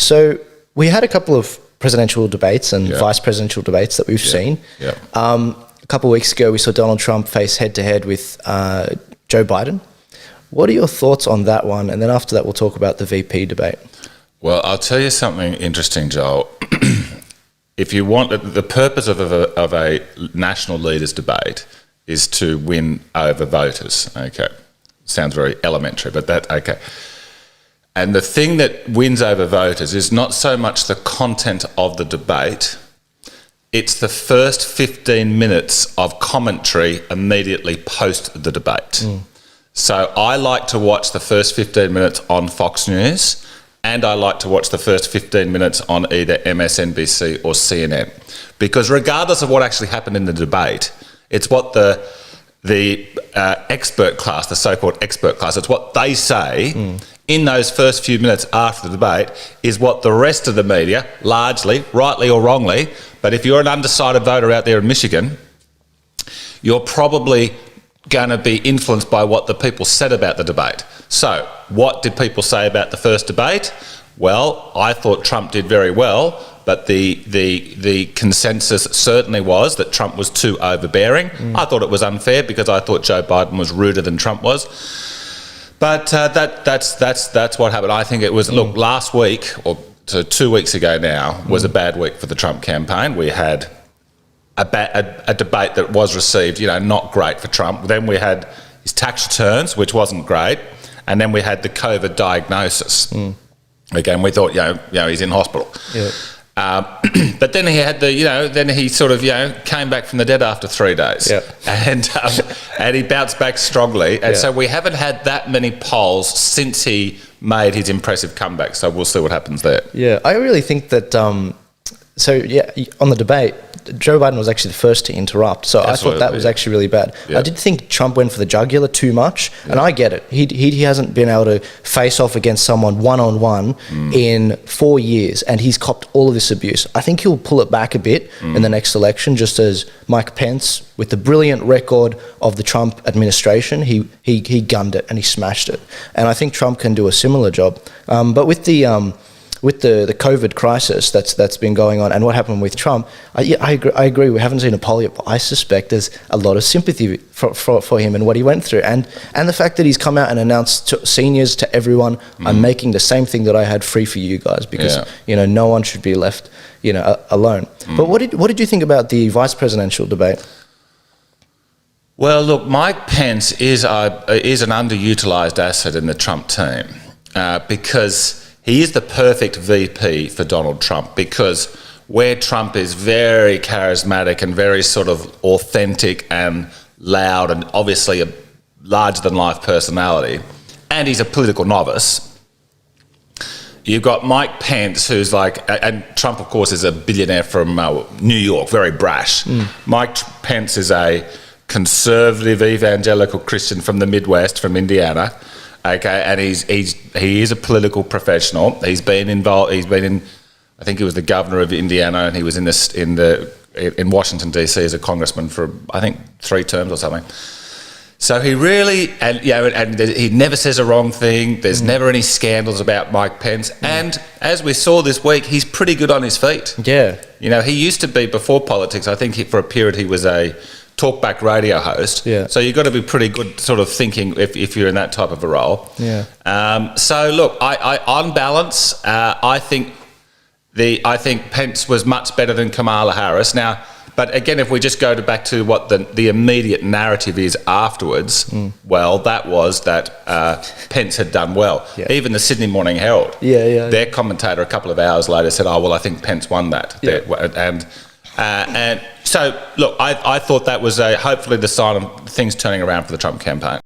So we had a couple of presidential debates and Yeah. vice presidential debates that we've seen. Yeah. A couple of weeks ago, we saw Donald Trump face head-to-head with Joe Biden. What are your thoughts on that one? And then after that, we'll talk about the VP debate. Well, I'll tell you something interesting, Joel. If you want, the purpose of a national leaders debate is to win over voters. Okay, sounds very elementary, but okay. And the thing that wins over voters is not so much the content of the debate, it's the first 15 minutes of commentary immediately post the debate. So I like to watch the first 15 minutes on Fox News, and I like to watch the first 15 minutes on either MSNBC or CNN. Because regardless of what actually happened in the debate, it's what the expert class, the so-called expert class, it's what they say in those first few minutes after the debate is what the rest of the media, largely, rightly or wrongly, but if you're an undecided voter out there in Michigan, you're probably going to be influenced by what the people said about the debate. So, what did people say about the first debate? Well, I thought Trump did very well, but the consensus certainly was that Trump was too overbearing. I thought it was unfair because I thought Joe Biden was ruder than Trump was. But that's what happened. I think it was, look, last week, or 2 weeks ago now, was a bad week for the Trump campaign. We had a debate that was received, not great for Trump. Then we had his tax returns, which wasn't great. And then we had the COVID diagnosis. Again, we thought, he's in hospital. Yeah. But then he had then he sort of, came back from the dead after 3 days. Yeah. And he bounced back strongly. And so we haven't had that many polls since he made his impressive comeback. So we'll see what happens there. Yeah, I really think that, on the debate, Joe Biden was actually the first to interrupt, so absolutely. I thought that was actually really bad. Yeah. I did think Trump went for the jugular too much, and I get it. He hasn't been able to face off against someone one-on-one in 4 years, and he's copped all of this abuse. I think he'll pull it back a bit in the next election, just as Mike Pence, with the brilliant record of the Trump administration, he gunned it and he smashed it. And I think Trump can do a similar job. But with the COVID crisis that's been going on and what happened with Trump, I agree. We haven't seen a poll yet, but I suspect there's a lot of sympathy for him and what he went through, and the fact that he's come out and announced to seniors, to everyone, I'm making the same thing that I had free for you guys, because no one should be left alone. But what did you think about the vice presidential debate? Well, look, Mike Pence is an underutilised asset in the Trump team because he is the perfect VP for Donald Trump, because where Trump is very charismatic and very sort of authentic and loud and obviously a larger-than-life personality, and he's a political novice, you've got Mike Pence, who's and Trump, of course, is a billionaire from New York, very brash. Mike Pence is a conservative evangelical Christian from the Midwest, from Indiana. Okay, and he is a political professional. He's been involved. He's been in, I think he was the governor of Indiana, and he was in Washington DC as a congressman for, I think, 3 terms or something. So he really, and he never says a wrong thing. There's never any scandals about Mike Pence. And as we saw this week, he's pretty good on his feet. Yeah, he used to be, before politics, I think for a period he was a talkback radio host. Yeah. So you've got to be pretty good sort of thinking if you're in that type of a role. Yeah. So look, I on balance, I think Pence was much better than Kamala Harris. Now, but again, if we just go back to what the immediate narrative is afterwards, well, that was that Pence had done well. Yeah. Even the Sydney Morning Herald, their commentator a couple of hours later said, "Oh, well, I think Pence won that." Yeah. And so, look, I thought that was hopefully the sign of things turning around for the Trump campaign.